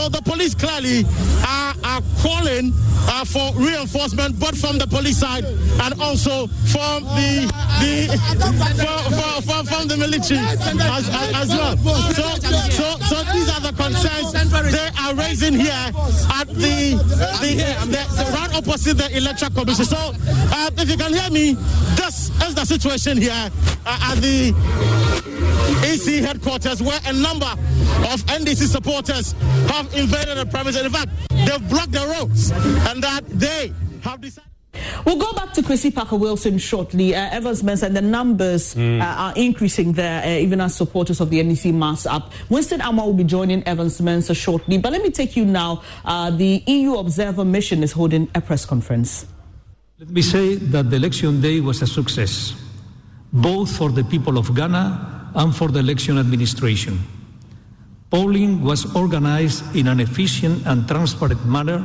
So the police clearly are calling for reinforcement, both from the police side and also from from the military as well. So these are the concerns they are raising here at the right opposite the Electoral Commission. So if you can hear me, this is the situation here at the EC headquarters, where a number of NDC supporters have invaded the premises. In fact, they've blocked the roads, and that they have decided. We'll go back to Kwesi Parker-Wilson shortly. Evans and the numbers are increasing there, even as supporters of the NDC mass up. Winston Amoah will be joining Evans Mensah shortly. But let me take you now. The EU Observer Mission is holding a press conference. Let me say that the election day was a success, both for the people of Ghana and for the election administration. Polling was organized in an efficient and transparent manner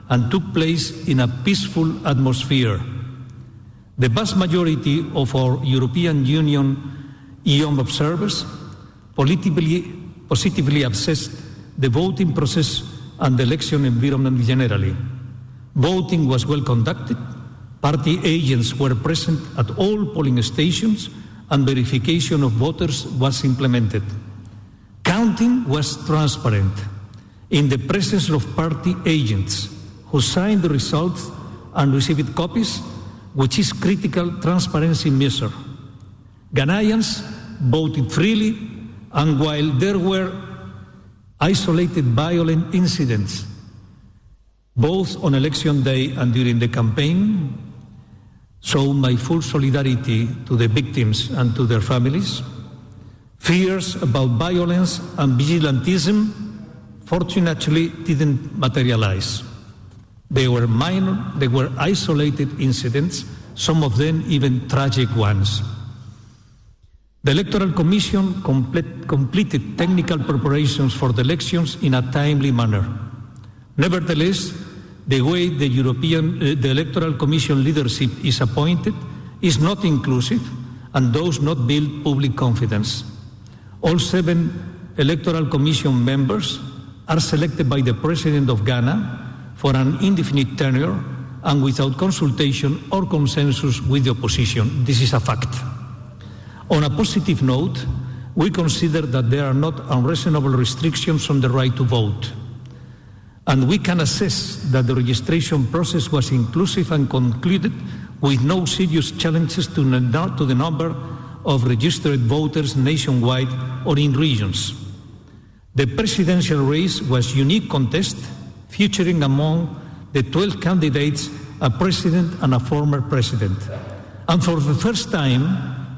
and took place in a peaceful atmosphere. The vast majority of our European Union EOM observers positively assessed the voting process and the election environment generally. Voting was well conducted, party agents were present at all polling stations, and verification of voters was implemented. Counting was transparent in the presence of party agents who signed the results and received copies, which is critical transparency measure. Ghanaians voted freely, and while there were isolated violent incidents, both on election day and during the campaign, show my full solidarity to the victims and to their families. Fears about violence and vigilantism fortunately didn't materialize. They were minor, they were isolated incidents, some of them even tragic ones. The Electoral Commission completed technical preparations for the elections in a timely manner. Nevertheless, the way the Electoral Commission leadership is appointed is not inclusive and does not build public confidence. All 7 Electoral Commission members are selected by the President of Ghana for an indefinite tenure and without consultation or consensus with the opposition. This is a fact. On a positive note, we consider that there are not unreasonable restrictions on the right to vote. And we can assess that the registration process was inclusive and concluded with no serious challenges to the number of registered voters nationwide or in regions. The presidential race was unique contest, featuring among the 12 candidates a president and a former president. And for the first time,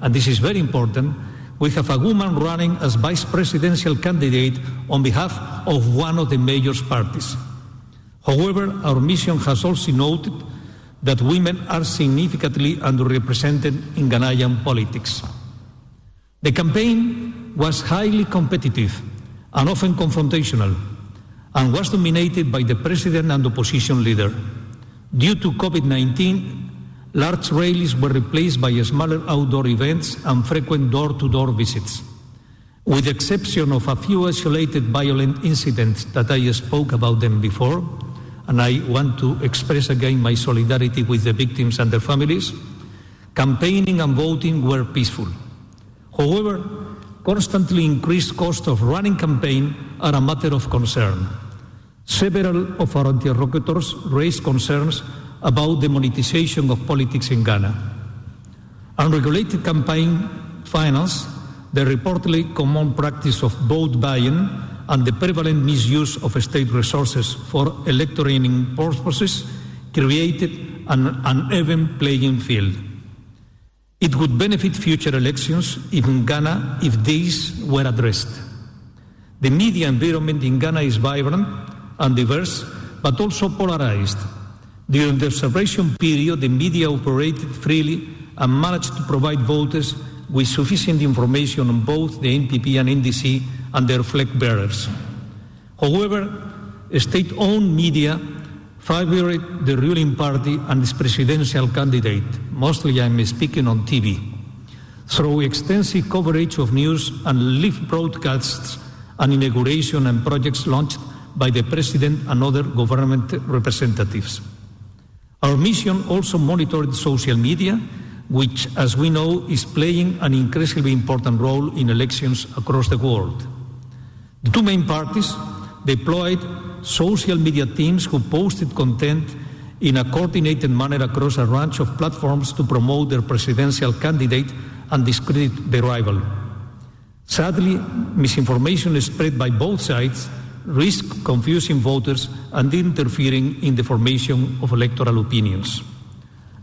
and this is very important, we have a woman running as vice presidential candidate on behalf of one of the major parties. However, our mission has also noted that women are significantly underrepresented in Ghanaian politics. The campaign was highly competitive and often confrontational, and was dominated by the president and opposition leader. Due to COVID-19, large rallies were replaced by smaller outdoor events and frequent door-to-door visits. With the exception of a few isolated violent incidents that I spoke about them before, and I want to express again my solidarity with the victims and their families, campaigning and voting were peaceful. However, constantly increased cost of running campaign are a matter of concern. Several of our interlocutors raised concerns about the monetization of politics in Ghana. Unregulated campaign finance, the reportedly common practice of vote buying, and the prevalent misuse of state resources for electioneering purposes created an uneven playing field. It would benefit future elections in Ghana if these were addressed. The media environment in Ghana is vibrant and diverse, but also polarized. During the observation period, the media operated freely and managed to provide voters with sufficient information on both the NPP and NDC and their flag bearers. However, state-owned media favored the ruling party and its presidential candidate. Mostly I'm speaking on TV. Through extensive coverage of news and live broadcasts and inauguration and projects launched by the President and other government representatives. Our mission also monitored social media, which, as we know, is playing an increasingly important role in elections across the world. The two main parties deployed social media teams who posted content in a coordinated manner across a range of platforms to promote their presidential candidate and discredit their rival. Sadly, misinformation spread by both sides risks confusing voters and interfering in the formation of electoral opinions.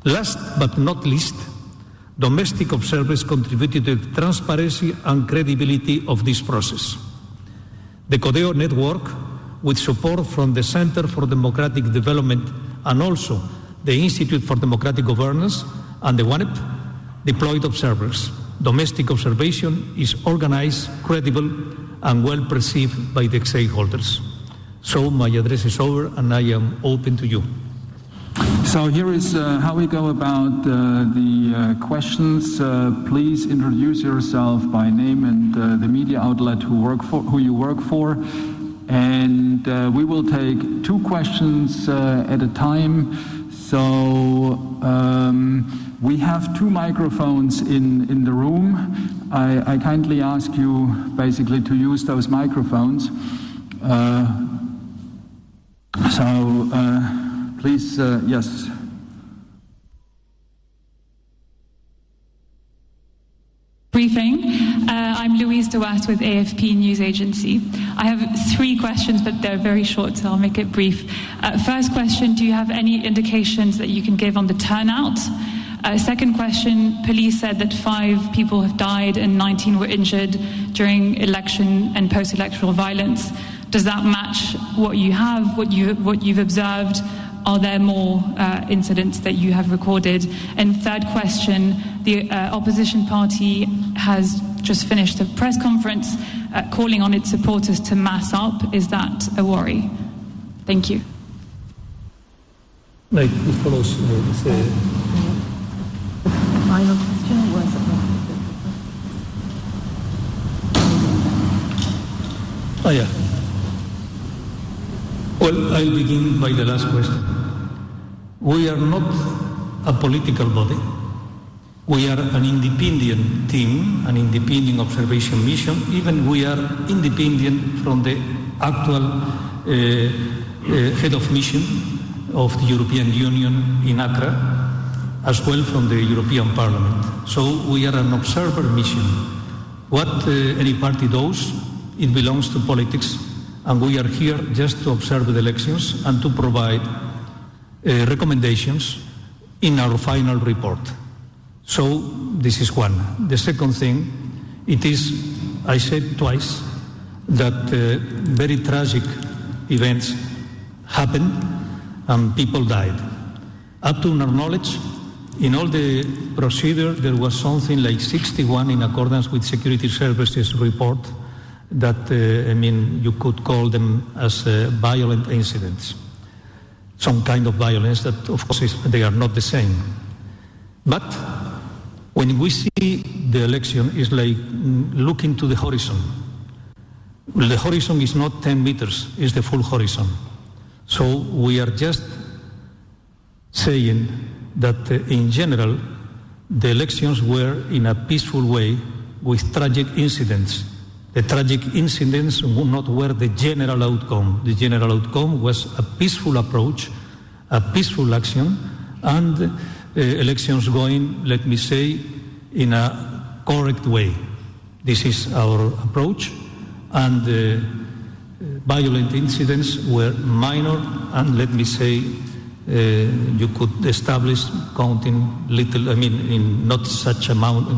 Last but not least, domestic observers contributed to the transparency and credibility of this process. The Codeo network, with support from the Center for Democratic Development and also the Institute for Democratic Governance and the WANEP, deployed observers. Domestic observation is organized, credible, and well perceived by the stakeholders. So my address is over and I am open to you. So here is how we go about the questions. Please introduce yourself by name and the media outlet who you work for. And we will take two questions at a time. So we have two microphones in the room. I kindly ask you basically to use those microphones. Please, yes. Briefing. I'm Louise de Waast with AFP News Agency. I have three questions, but they're very short, so I'll make it brief. First question, do you have any indications that you can give on the turnout? Second question, police said that 5 people have died and 19 were injured during election and post-electoral violence. Does that match what you have, what you've observed? Are there more incidents that you have recorded? And third question, the opposition party has just finished a press conference calling on its supporters to mass up. Is that a worry? Thank you. Like it follows. The final question was yeah. Well, I'll begin by the last question. We are not a political body. We are an independent team, an independent observation mission. Even we are independent from the actual head of mission of the European Union in Accra, as well from the European Parliament. So we are an observer mission. What any party does, it belongs to politics, and we are here just to observe the elections and to provide recommendations in our final report. So this is one. The second thing, it is, I said twice, that very tragic events happened and people died. Up to our knowledge, in all the procedure, there was something like 61 in accordance with Security Services report that, you could call them as violent incidents. Some kind of violence that, of course, they are not the same. But when we see the election, it's like looking to the horizon. Well, the horizon is not 10 meters, it's the full horizon. So we are just saying that in general, the elections were in a peaceful way with tragic incidents. The tragic incidents not were the general outcome. The general outcome was a peaceful approach, a peaceful action, and elections going, let me say, in a correct way. This is our approach, and violent incidents were minor, and let me say, you could establish counting little, in not such amount,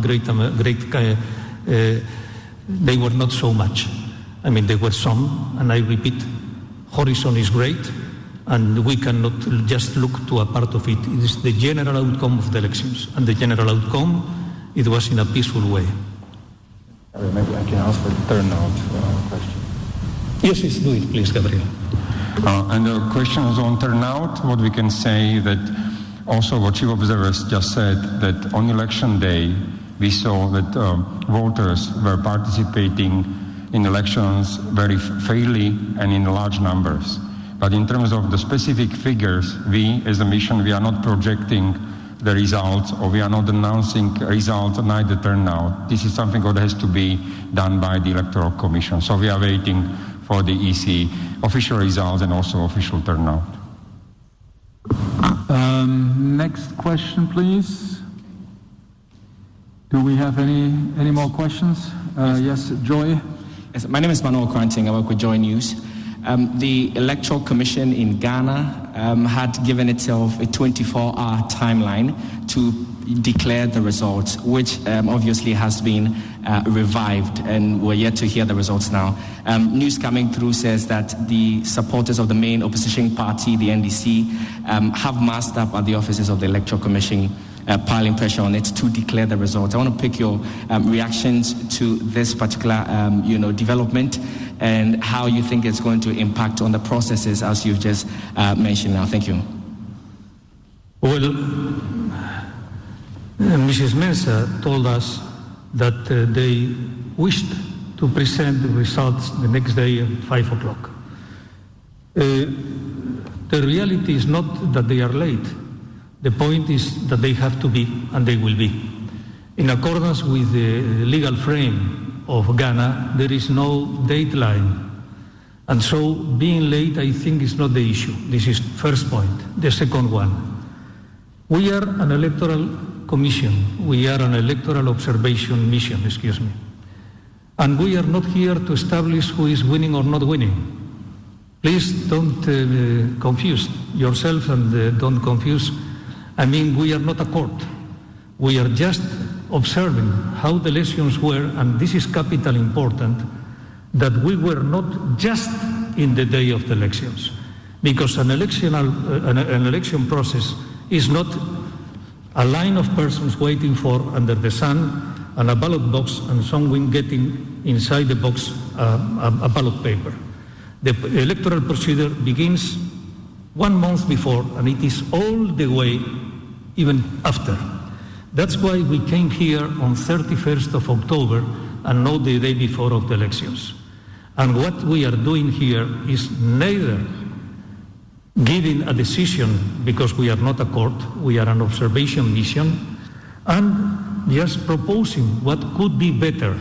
they were not so much. There were some, and I repeat, horizon is great, and we cannot just look to a part of it. It is the general outcome of the elections, and the general outcome, it was in a peaceful way. Maybe I can ask for the turnout question. Yes, do it, please, Gabriel. And the question is on turnout. What we can say that also what chief observers just said, that on election day, we saw that voters were participating in elections very fairly and in large numbers. But in terms of the specific figures, we, as a mission, we are not projecting the results, or we are not announcing results, neither turnout. This is something that has to be done by the Electoral Commission. So we are waiting for the EC official results and also official turnout. Next question, please. Do we have any more questions? Yes, Joy. Yes, my name is Manuel Kranting. I work with Joy News. The Electoral Commission in Ghana had given itself a 24-hour timeline to declare the results, which obviously has been revived, and we're yet to hear the results now. News coming through says that the supporters of the main opposition party, the NDC, have massed up at the offices of the Electoral Commission, piling pressure on it to declare the results. I want to pick your reactions to this particular development and how you think it's going to impact on the processes as you've just mentioned now. Thank you. Well, Mrs. Mensah told us that they wished to present the results the next day at 5 o'clock. The reality is not that they are late. The point is that they have to be, and they will be. In accordance with the legal frame of Ghana, there is no deadline. And so being late, I think, is not the issue. This is first point. The second one, we are an electoral commission. We are an electoral observation mission, And we are not here to establish who is winning or not winning. Please don't confuse yourself and don't confuse. I mean, we are not a court. We are just observing how the elections were, and this is capital important, that we were not just in the day of the elections, because an election process is not a line of persons waiting for under the sun and a ballot box and someone getting inside the box a ballot paper. The electoral procedure begins 1 month before, and it is all the way even after. That's why we came here on 31st of October and not the day before of the elections. And what we are doing here is neither giving a decision, because we are not a court, we are an observation mission, and just proposing what could be better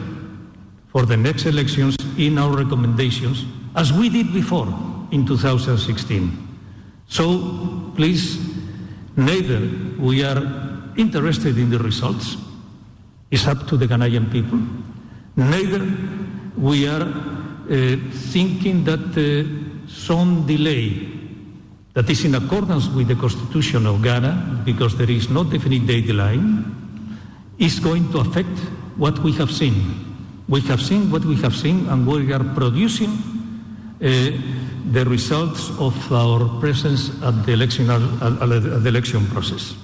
for the next elections in our recommendations, as we did before in 2016. So please, neither we are interested in the results, it's up to the Ghanaian people, neither we are thinking that some delay that is in accordance with the Constitution of Ghana, because there is no definite deadline, is going to affect what we have seen. We have seen what we have seen, and we are producing the results of our presence at the election process.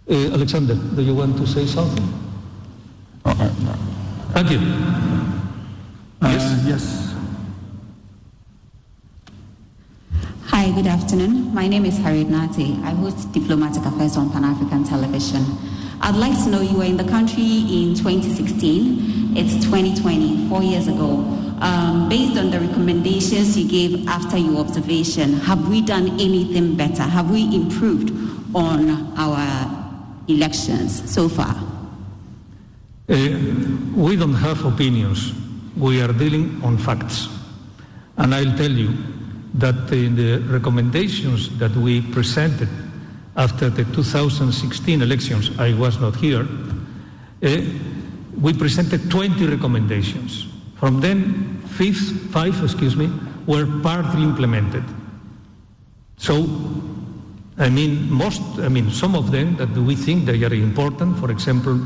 Alexander, do you want to say something? Thank you. Yes. Hi, good afternoon. My name is Harriet Nati. I host Diplomatic Affairs on Pan-African Television. I'd like to know, you were in the country in 2016. It's 2020, 4 years ago. Based on the recommendations you gave after your observation, have we done anything better? Have we improved on our elections so far? We don't have opinions. We are dealing on facts. And I'll tell you that in the recommendations that we presented after the 2016 elections, I was not here, we presented 20 recommendations. From them, five were partly implemented. So, some of them that we think they are important, for example,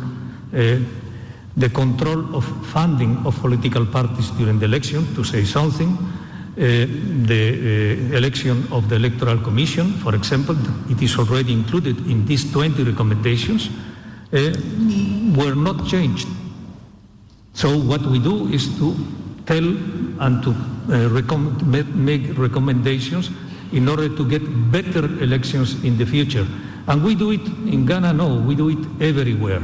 the control of funding of political parties during the election, to say something, the election of the Electoral Commission, for example, it is already included in these 20 recommendations, were not changed. So what we do is to tell and to make recommendations in order to get better elections in the future. And we do it in Ghana, no, we do it everywhere.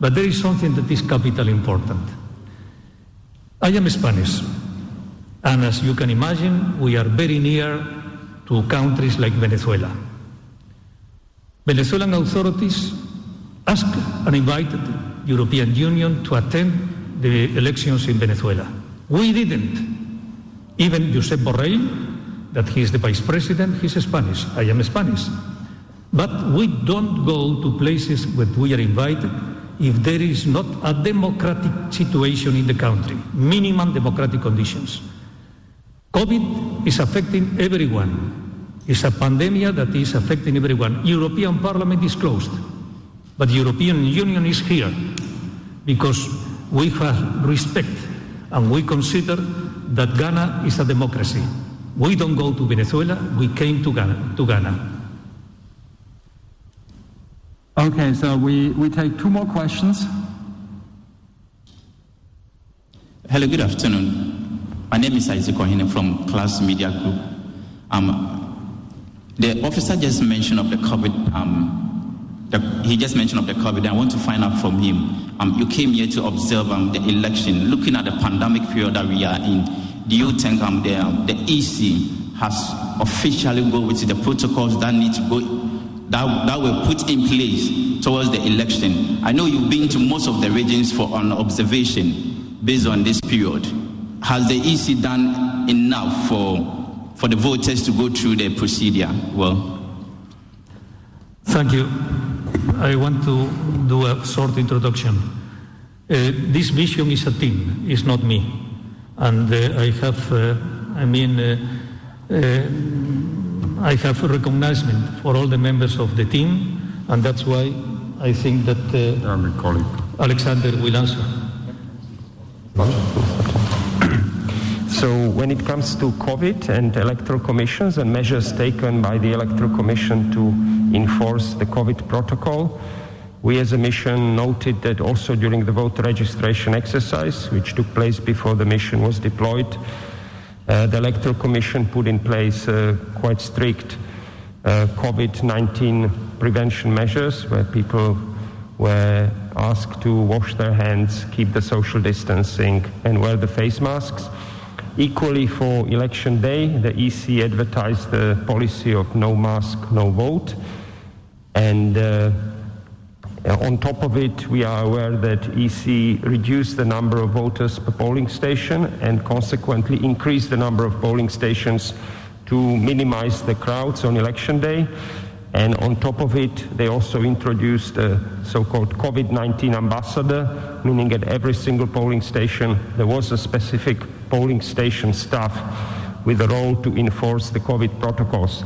But there is something that is capital important. I am Spanish, and as you can imagine, we are very near to countries like Venezuela. Venezuelan authorities asked and invited the European Union to attend the elections in Venezuela. We didn't. Even Josep Borrell, that he is the vice president, he's Spanish. I am Spanish. But we don't go to places where we are invited if there is not a democratic situation in the country, minimum democratic conditions. COVID is affecting everyone. It's a pandemic that is affecting everyone. European Parliament is closed, but the European Union is here because we have respect and we consider that Ghana is a democracy. We don't go to Venezuela, we came to Ghana. Okay, so we take two more questions. Hello, good afternoon. My name is Isaac Ohine from Class Media Group. The officer just mentioned of the COVID. He just mentioned of the COVID. I want to find out from him. You came here to observe the election. Looking at the pandemic period that we are in, do you think the EC has officially go with the protocols that need to go, that were put in place towards the election? I know you've been to most of the regions for an observation based on this period. Has the EC done enough for the voters to go through the procedure? Well, thank you. I want to do a short introduction. This vision is a team, it's not me. And I have recognition for all the members of the team, and that's why I think that Alexander will answer. So when it comes to COVID and electoral commissions and measures taken by the electoral commission to enforce the COVID protocol, we as a mission noted that also during the voter registration exercise, which took place before the mission was deployed, the electoral commission put in place quite strict COVID-19 prevention measures where people were asked to wash their hands, keep the social distancing and wear the face masks. Equally for election day, the EC advertised the policy of no mask, no vote. And on top of it, we are aware that EC reduced the number of voters per polling station and consequently increased the number of polling stations to minimize the crowds on election day. And on top of it, they also introduced a so-called COVID-19 ambassador, meaning at every single polling station there was a specific polling station staff with a role to enforce the COVID protocols.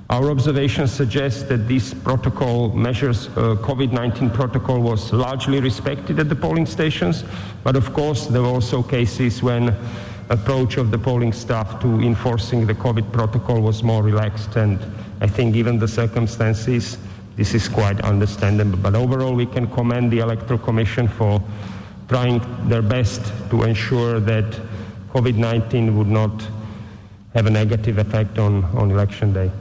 Our observations suggest that these protocol measures, COVID-19 protocol, was largely respected at the polling stations, but of course there were also cases when approach of the polling staff to enforcing the COVID protocol was more relaxed, and I think given the circumstances this is quite understandable. But overall we can commend the Electoral Commission for trying their best to ensure that COVID-19 would not have a negative effect on election day.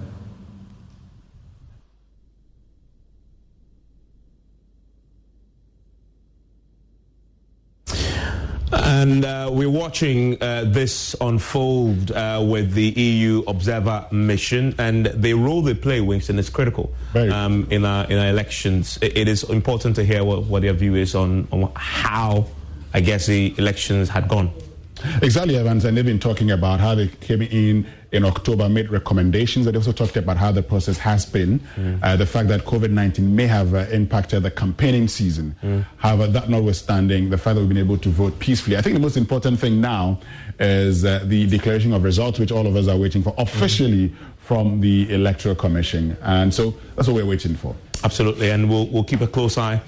And we're watching this unfold with the EU Observer Mission, and the role they play, Winston, is critical in our elections. It is important to hear what their view is on how, I guess, the elections had gone. Exactly, Evans, and they've been talking about how they came in October, made recommendations. They also talked about how the process has been, the fact that COVID-19 may have impacted the campaigning season. However, that notwithstanding, the fact that we've been able to vote peacefully. I think the most important thing now is the declaration of results, which all of us are waiting for officially from the Electoral Commission. And so that's what we're waiting for. Absolutely, and we'll keep a close eye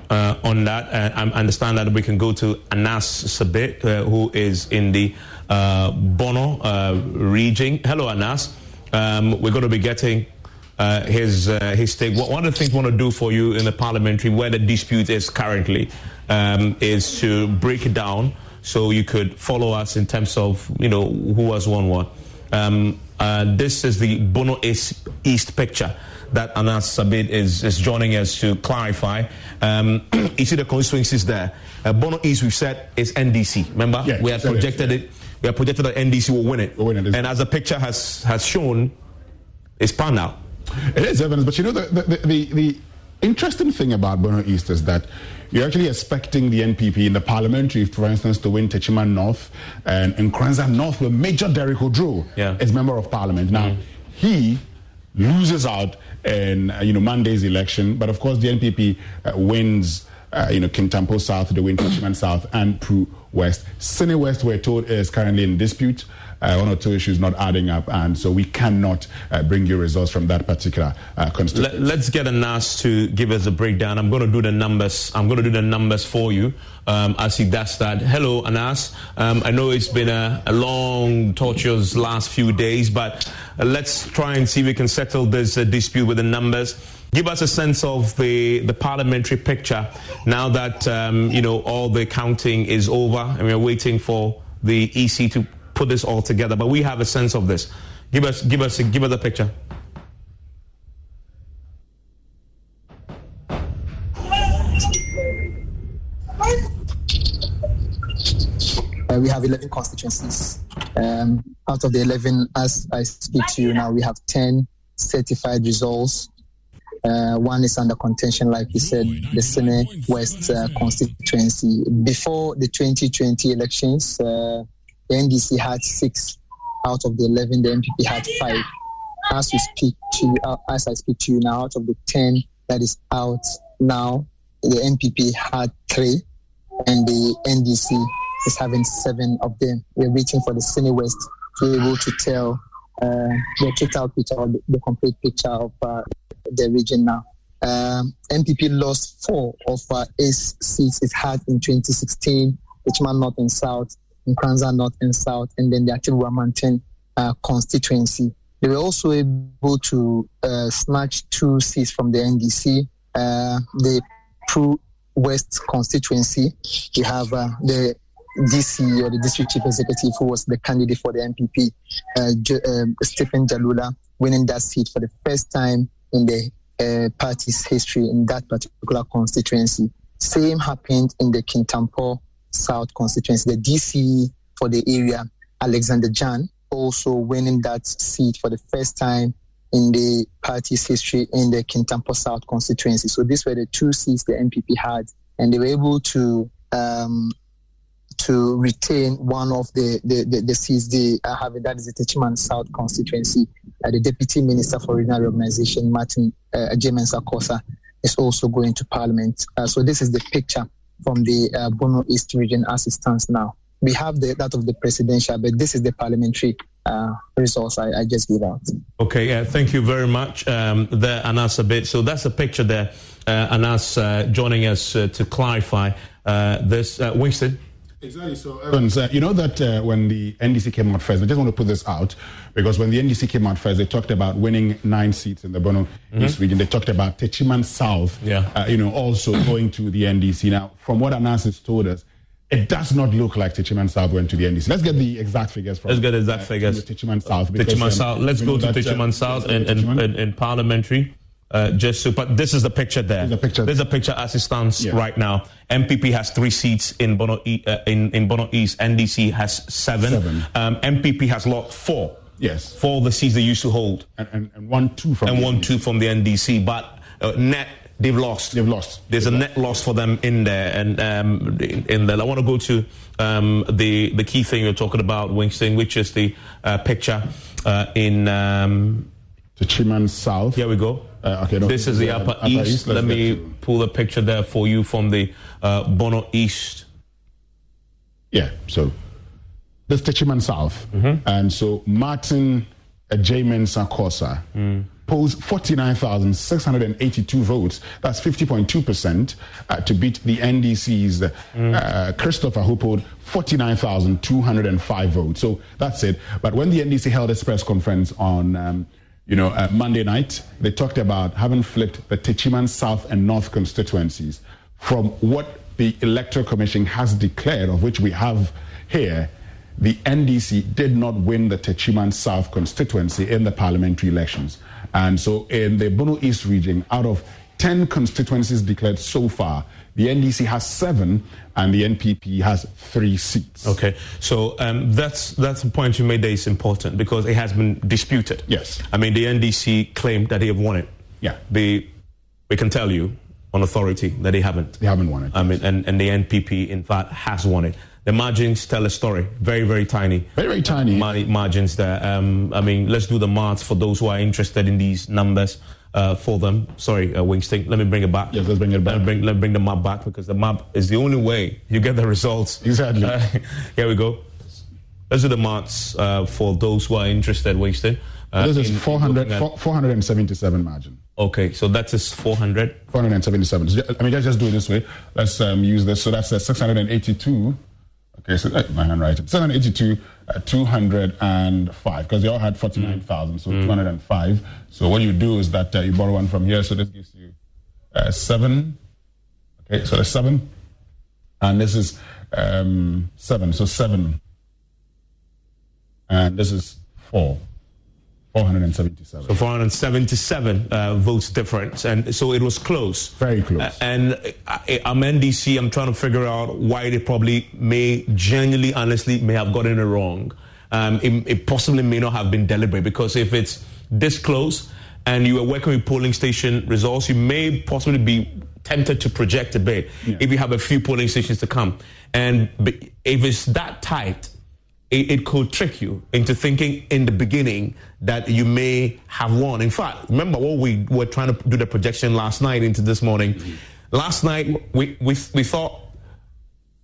on that. I understand that we can go to Anas Sabit, who is in the Bono region. Hello, Anas. We're going to be getting his take. One of the things we want to do for you in the parliamentary, where the dispute is currently, is to break it down so you could follow us in terms of, who has won what. This is the Bono East picture. that Anas Sabit is joining us to clarify. You see the constituencies there. Bono East, we've said, is NDC. Remember? Yeah, we had projected it. We have projected that NDC will win it. And as the picture has shown, it's panned out. It is, Evans. But you know, the interesting thing about Bono East is that you're actually expecting the NPP in the parliamentary, for instance, to win Techiman North and in Nkranza North, where Major Derek Odro is member of parliament. Now, he loses out in Monday's election, but of course the NPP wins Kintampo South, they win Techiman South and Pru West. Sine West, we're told, is currently in dispute. One or two issues not adding up, and so we cannot bring you results from that particular constituency. Let's get Anas to give us a breakdown. I'm going to do the numbers. I'm going to do the numbers for you as he does that. Hello, Anas. I know it's been a long, torturous last few days, but let's try and see if we can settle this dispute with the numbers. Give us a sense of the parliamentary picture now that all the counting is over and we're waiting for the EC to put this all together, but we have a sense of this. Give us a picture. We have 11 constituencies. Out of the 11, as I speak to you now, we have 10 certified results. One is under contention, like you said, the Sine West constituency. Before the 2020 elections, the NDC had 6 out of the 11. The NPP had 5. As I speak to you now, out of the 10 that is out now, the NPP had 3, and the NDC is having 7 of them. We're waiting for the Sine West to be able to tell the total picture, or the complete picture of the region now. NPP lost 4 of 8 seats it had in 2016, Techiman North and South, Nkranza North and South, and then the Achibuwa Mountain constituency. They were also able to snatch 2 seats from the NDC. The Pru West constituency, we have the DC, or the district chief executive, who was the candidate for the NPP, Stephen Jalula, winning that seat for the first time in the party's history in that particular constituency. Same happened in the Kintampo South constituency. The DC for the area, Alexander Jan, also winning that seat for the first time in the party's history in the Kintampo South constituency. So these were the 2 seats the NPP had, and they were able to retain one of the seats they are having. That is the Techiman South constituency. The Deputy Minister for Regional Organization, Martin J-Mensah Kosa, is also going to Parliament. So this is the picture from the Bono East region as it stands now. We have that of the presidential, but this is the parliamentary results I just gave out. Okay, thank you very much there, Anas, a bit. So that's the picture there. Anas joining us to clarify this. Winston? Exactly. So, Evans, you know that when the NDC came out first, I just want to put this out, because when the NDC came out first, they talked about winning 9 seats in the Bono East region. They talked about Techiman South, also going to the NDC. Now, from what Anas has told us, it does not look like Techiman South went to the NDC. Let's get the exact figures from. Let's get the exact figures. Techiman South. Techiman South. Let's go to Techiman South and parliamentary. But this is the picture there. There's a picture as it stands right now. MPP has 3 seats in Bono East. NDC has 7. MPP has lost 4. Yes, 4 of the seats they used to hold, and 1-2 from and 1-2 from the NDC. But net, they've lost. There's a net loss for them in there, and in there. I want to go to the key thing you're talking about, Winston, which is the picture in Techiman South. Here we go. This is the upper east. Let me pull the picture there for you from the Bono East. Yeah, so this Techiman South. And so Martin J-Mensah Kosa polls 49,682 votes. That's 50.2% to beat the NDC's Christopher, who polled 49,205 votes. So that's it. But when the NDC held its press conference on Monday night, they talked about having flipped the Techiman South and North constituencies from what the Electoral Commission has declared, of which we have here. The NDC did not win the Techiman South constituency in the parliamentary elections. And so in the Bono East region, out of 10 constituencies declared so far, the NDC has 7 and the NPP has 3 seats. Okay, so that's a point you made that is important because it has been disputed. Yes. I mean, the NDC claimed that they have won it. Yeah. We can tell you on authority that they haven't. They haven't won it. I mean, and the NPP, in fact, has won it. The margins tell a story. Very, very tiny. Very, very tiny. Margins there. I mean, let's do the maths for those who are interested in these numbers. For them. Sorry, Winston. Let me bring it back. Yes, let's bring it back. Let me bring the map back because the map is the only way you get the results. Exactly. Here we go. Let's do the maths for those who are interested, Winston. This is 477 margin. Okay, so that is 400. 477. I mean, let's just do it this way. Let's use this. So that's 682. Okay, so my handwriting. 782, 205, because they all had 49,000, so 205. So what you do is that you borrow one from here, so this gives you 7. Okay, so that's 7. And this is 7, so 7. And this is 4. 477. So 477 votes difference, and so it was close. Very close. And I'm NDC. I'm trying to figure out why they probably genuinely, honestly, may have gotten it wrong. It possibly may not have been deliberate because if it's this close and you are working with polling station results, you may possibly be tempted to project a bit if you have a few polling stations to come. And if it's that tight, it could trick you into thinking in the beginning that you may have won. In fact, remember what we were trying to do the projection last night into this morning. Last night, we thought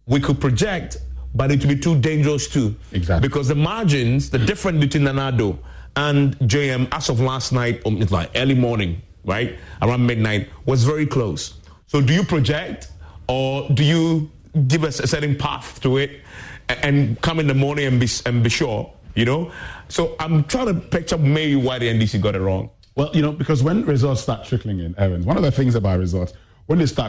we could project, but it would be too dangerous too. Exactly. Because the margins, the difference between Nana Addo and JM as of last night, it's like early morning, right, around midnight, was very close. So do you project or do you give us a certain path to it and come in the morning and be sure, you know? So I'm trying to picture maybe why the NDC got it wrong. Well, you know, because when results start trickling in, Evans, one of the things about results, when they start